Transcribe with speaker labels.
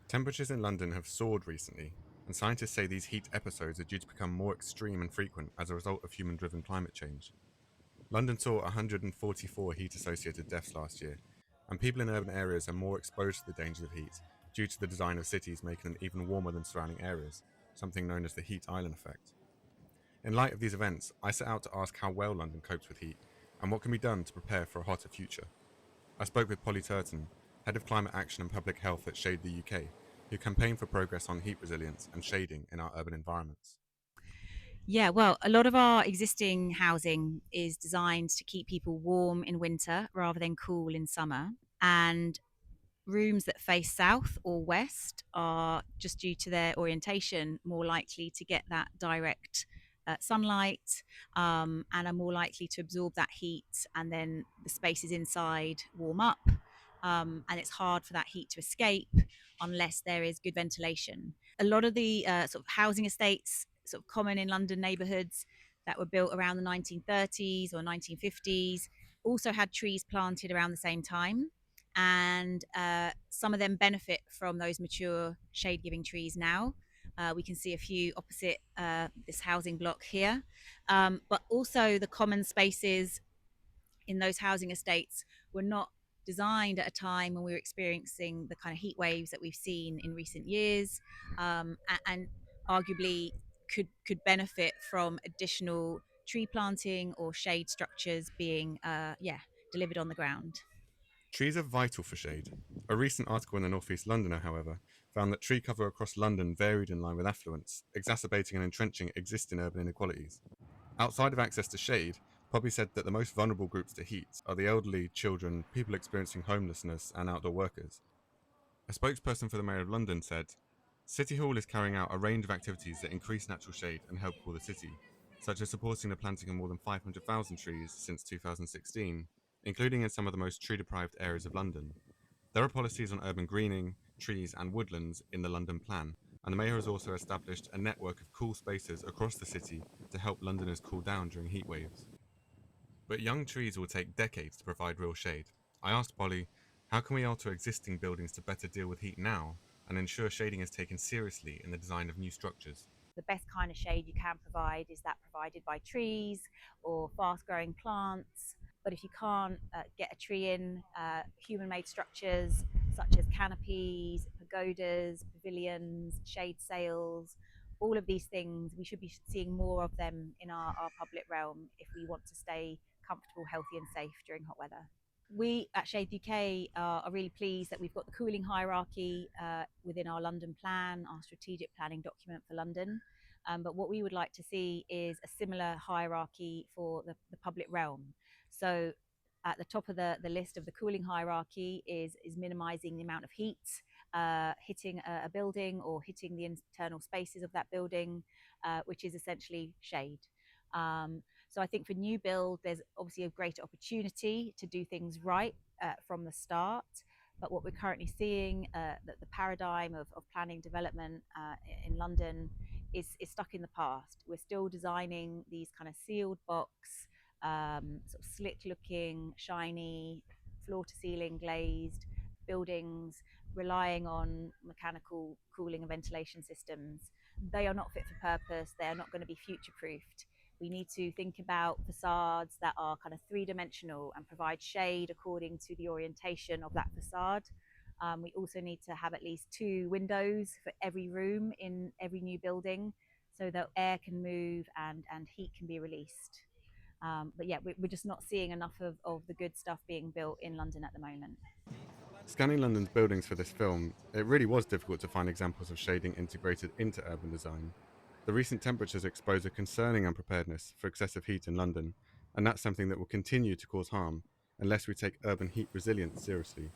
Speaker 1: Temperatures in London have soared recently, and scientists say these heat episodes are due to become more extreme and frequent as a result of human-driven climate change. London saw 144 heat-associated deaths last year, and people in urban areas are more exposed to the dangers of heat due to the design of cities making them even warmer than surrounding areas, something known as the heat island effect. In light of these events, I set out to ask how well London copes with heat and what can be done to prepare for a hotter future. I spoke with Polly Turton, Head of Climate Action and Public Health at Shade the UK, who campaign for progress on heat resilience and shading in our urban environments.
Speaker 2: Yeah, well, a lot of our existing housing is designed to keep people warm in winter rather than cool in summer. And rooms that face south or west are, just due to their orientation, more likely to get that direct sunlight, and are more likely to absorb that heat, and then the spaces inside warm up. And it's hard for that heat to escape unless there is good ventilation. A lot of the sort of housing estates, sort of common in London neighbourhoods that were built around the 1930s or 1950s, also had trees planted around the same time. And some of them benefit from those mature shade giving trees now. We can see a few opposite this housing block here. But also, the common spaces in those housing estates were not designed at a time when we were experiencing the kind of heat waves that we've seen in recent years, and arguably could benefit from additional tree planting or shade structures being delivered on the ground.
Speaker 1: Trees are vital for shade. A recent article in the North East Londoner, however, found that tree cover across London varied in line with affluence, exacerbating and entrenching existing urban inequalities. Outside of access to shade, Poppy said that the most vulnerable groups to heat are the elderly, children, people experiencing homelessness, and outdoor workers. A spokesperson for the Mayor of London said, City Hall is carrying out a range of activities that increase natural shade and help cool the city, such as supporting the planting of more than 500,000 trees since 2016, including in some of the most tree-deprived areas of London. There are policies on urban greening, trees and woodlands in the London Plan, and the Mayor has also established a network of cool spaces across the city to help Londoners cool down during heat waves. But young trees will take decades to provide real shade. I asked Polly, how can we alter existing buildings to better deal with heat now and ensure shading is taken seriously in the design of new structures?
Speaker 2: The best kind of shade you can provide is that provided by trees or fast growing plants. But if you can't get a tree in, human made structures such as canopies, pagodas, pavilions, shade sails, all of these things, we should be seeing more of them in our public realm if we want to stay comfortable, healthy, and safe during hot weather. We at Shade UK are really pleased that we've got the cooling hierarchy within our London plan, our strategic planning document for London. But what we would like to see is a similar hierarchy for the public realm. So at the top of the list of the cooling hierarchy is minimizing the amount of heat hitting a building or hitting the internal spaces of that building, which is essentially shade. So I think for new build, there's obviously a greater opportunity to do things right from the start. But what we're currently seeing, that the paradigm of planning development in London is stuck in the past. We're still designing these kind of sealed box, sort of slick looking, shiny, floor to ceiling glazed buildings, relying on mechanical cooling and ventilation systems. They are not fit for purpose. They are not going to be future proofed. We need to think about facades that are kind of three-dimensional and provide shade according to the orientation of that facade. We also need to have at least 2 windows for every room in every new building so that air can move and heat can be released. But yeah, we're just not seeing enough of the good stuff being built in London at the moment.
Speaker 1: Scanning London's buildings for this film, it really was difficult to find examples of shading integrated into urban design. The recent temperatures expose a concerning unpreparedness for excessive heat in London, and that's something that will continue to cause harm unless we take urban heat resilience seriously.